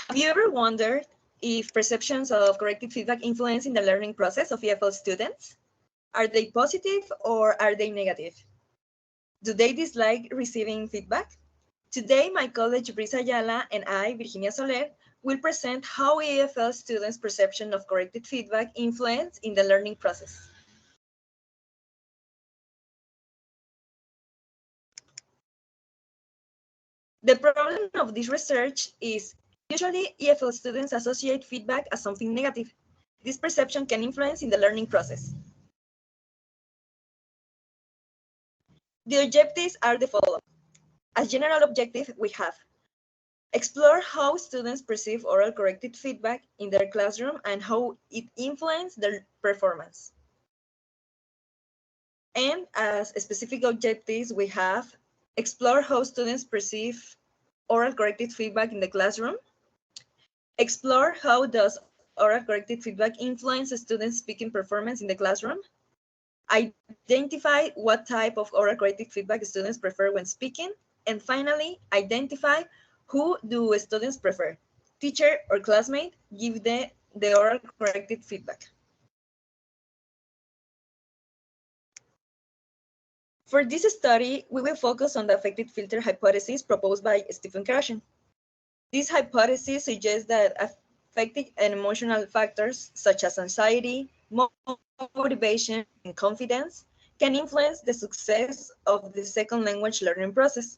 Have you ever wondered if perceptions of corrective feedback influence in the learning process of EFL students? Are they positive or are they negative? Do they dislike receiving feedback? Today, my colleague Brisa Ayala and I, Virginia Soler, will present how EFL students' perception of corrected feedback influence in the learning process. The problem of this research is usually EFL students associate feedback as something negative. This perception can influence in the learning process. The objectives are the following. As general objective, we have explore how students perceive oral corrected feedback in their classroom and how it influences their performance. And as specific objectives, we have explore how students perceive oral corrected feedback in the classroom, explore how does oral corrected feedback influence students' speaking performance in the classroom, identify what type of oral corrected feedback students prefer when speaking, and finally, identify who do students prefer, teacher or classmate, give the oral corrected feedback. For this study, we will focus on the affective filter hypothesis proposed by Stephen Krashen. This hypothesis suggests that affective and emotional factors such as anxiety, motivation, and confidence can influence the success of the second language learning process.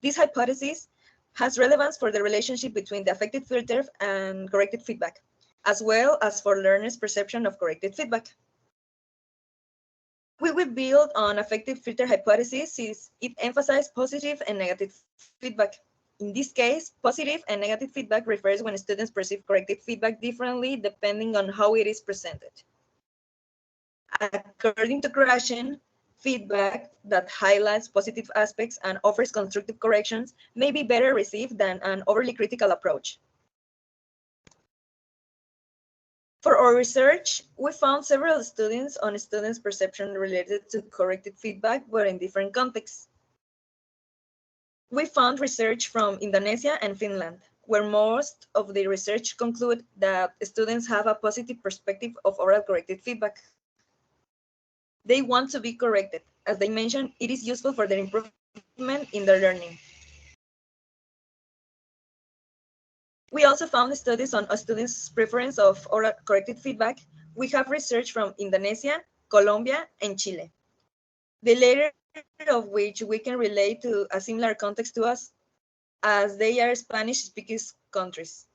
This hypothesis has relevance for the relationship between the affective filter and corrected feedback, as well as for learners' perception of corrected feedback. We will build on affective filter hypothesis since it emphasizes positive and negative feedback. In this case, positive and negative feedback refers when students perceive corrected feedback differently depending on how it is presented. According to Krashen, feedback that highlights positive aspects and offers constructive corrections may be better received than an overly critical approach. For our research, we found several studies on students' perception related to corrected feedback, but in different contexts. We found research from Indonesia and Finland, where most of the research conclude that students have a positive perspective of oral corrected feedback. They want to be corrected. As they mentioned, it is useful for their improvement in their learning. We also found studies on a student's preference of oral corrected feedback. We have research from Indonesia, Colombia, and Chile. The latter of which we can relate to a similar context to us, as they are Spanish-speaking countries.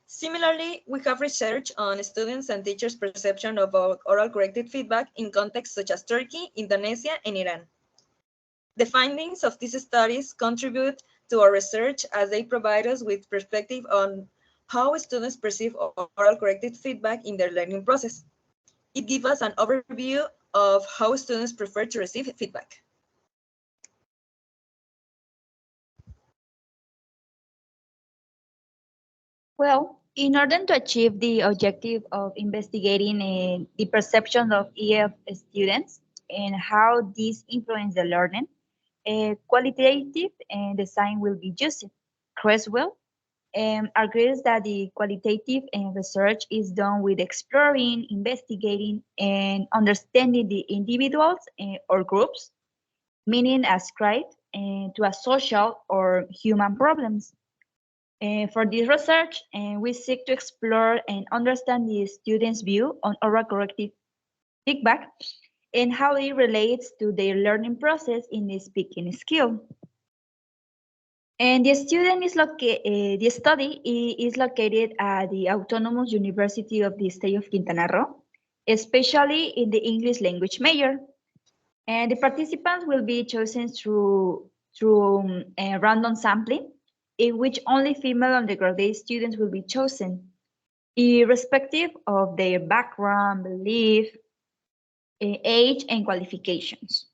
Similarly, we have research on students and teachers' perception of oral corrected feedback in contexts such as Turkey, Indonesia, and Iran. The findings of these studies contribute to our research as they provide us with perspective on how students perceive oral corrected feedback in their learning process. It gives us an overview of how students prefer to receive feedback. Well, in order to achieve the objective of investigating the perception of EF students and how these influence the learning, qualitative design will be used. Creswell agrees that the qualitative research is done with exploring, investigating, and understanding the individuals or groups, meaning ascribed to a social or human problems. For this research, we seek to explore and understand the students' view on oral corrective feedback and how it relates to their learning process in the speaking skill. And the the study is located at the Autonomous University of the State of Quintana Roo, especially in the English language major. And the participants will be chosen through random sampling, in which only female undergraduate students will be chosen, irrespective of their background, belief, age, and qualifications.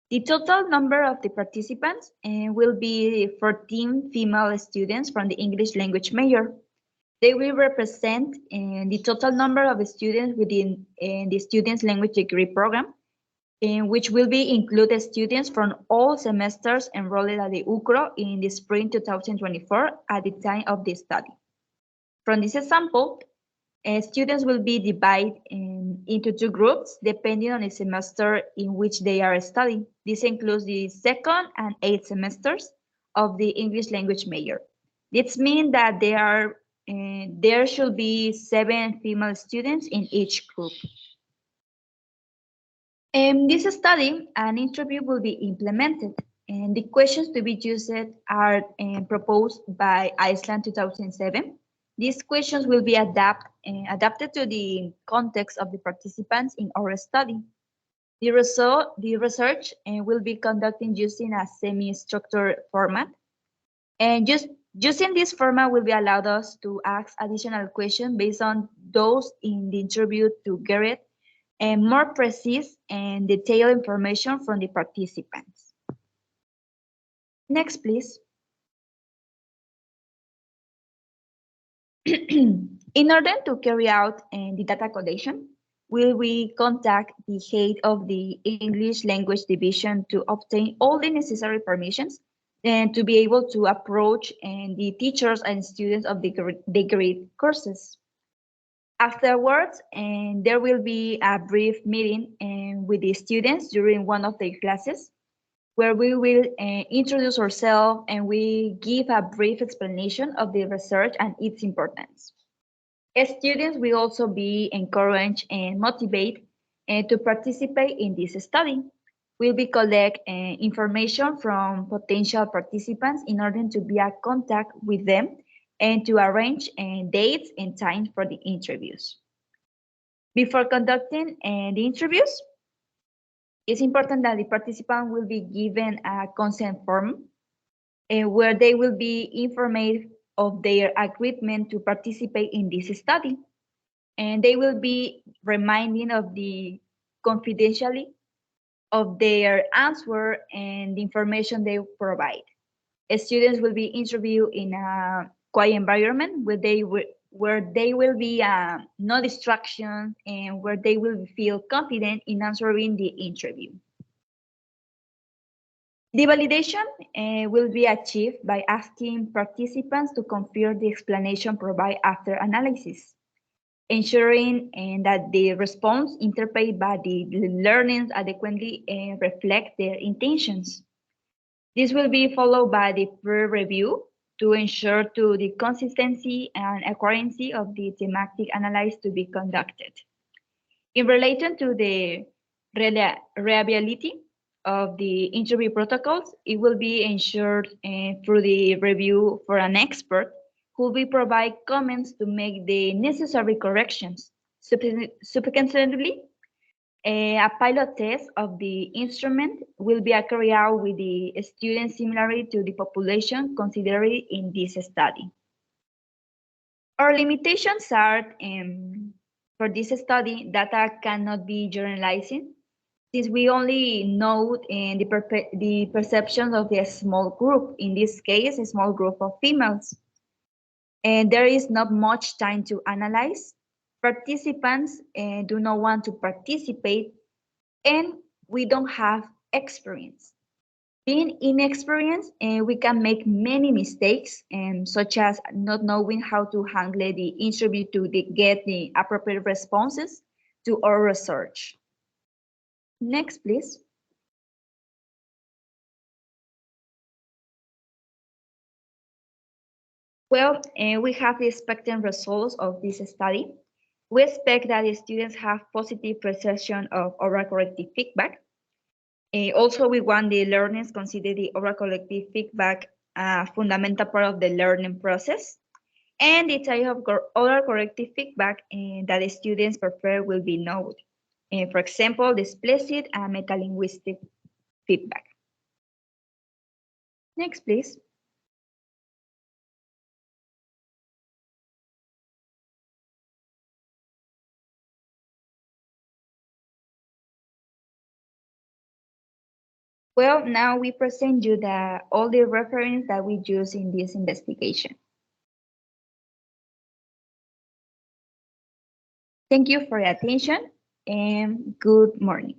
The total number of the participants will be 14 female students from the English language major. They will represent the total number of students within the students language degree program, in which will be included students from all semesters enrolled at the UCRO in the spring 2024 at the time of the study. From this example, students will be divided into two groups depending on the semester in which they are studying. This includes the second and eighth semesters of the English language major. This means that there should be 7 female students in each group. In this study, an interview will be implemented, and the questions to be used are proposed by Iceland 2007. These questions will be adapted to the context of the participants in our study. The research will be conducted using a semi-structured format, and just using this format will be allowed us to ask additional questions based on those in the interview to get it and more precise and detailed information from the participants. Next, please. In order to carry out the data collection, will we contact the head of the English language division to obtain all the necessary permissions and to be able to approach the teachers and students of the degree courses. Afterwards, there will be a brief meeting with the students during one of their classes, where we will introduce ourselves and we give a brief explanation of the research and its importance. Students will also be encouraged and motivated to participate in this study. We'll be collect information from potential participants in order to be in contact with them and to arrange dates and times for the interviews. Before conducting the interviews, it's important that the participant will be given a consent form where they will be informed of their agreement to participate in this study. And they will be reminded of the confidentiality of their answer and the information they provide. Students will be interviewed in a quiet environment where they will be no distraction and where they will feel confident in answering the interview. The validation will be achieved by asking participants to confirm the explanation provided after analysis, ensuring that the response interpreted by the learners adequately reflect their intentions. This will be followed by the peer review to ensure to the consistency and accuracy of the thematic analysis to be conducted. In relation to the reliability of the interview protocols, it will be ensured through the review for an expert who will provide comments to make the necessary corrections. Subsequently, a pilot test of the instrument will be carried out with the students similarly to the population considered in this study. Our limitations are, for this study, data cannot be generalized since we only know the perceptions of the small group, in this case, a small group of females. And there is not much time to analyze. Participants do not want to participate, and we don't have experience. Being inexperienced, we can make many mistakes, such as not knowing how to handle the interview to get the appropriate responses to our research. Next, please. Well, we have the expected results of this study. We expect that the students have positive perception of oral corrective feedback. Also, we want the learners consider the oral corrective feedback a fundamental part of the learning process. And the type of oral corrective feedback that the students prefer will be noted. For example, the explicit and metalinguistic feedback. Next, please. Well, now we present you all the reference that we use in this investigation. Thank you for your attention and good morning.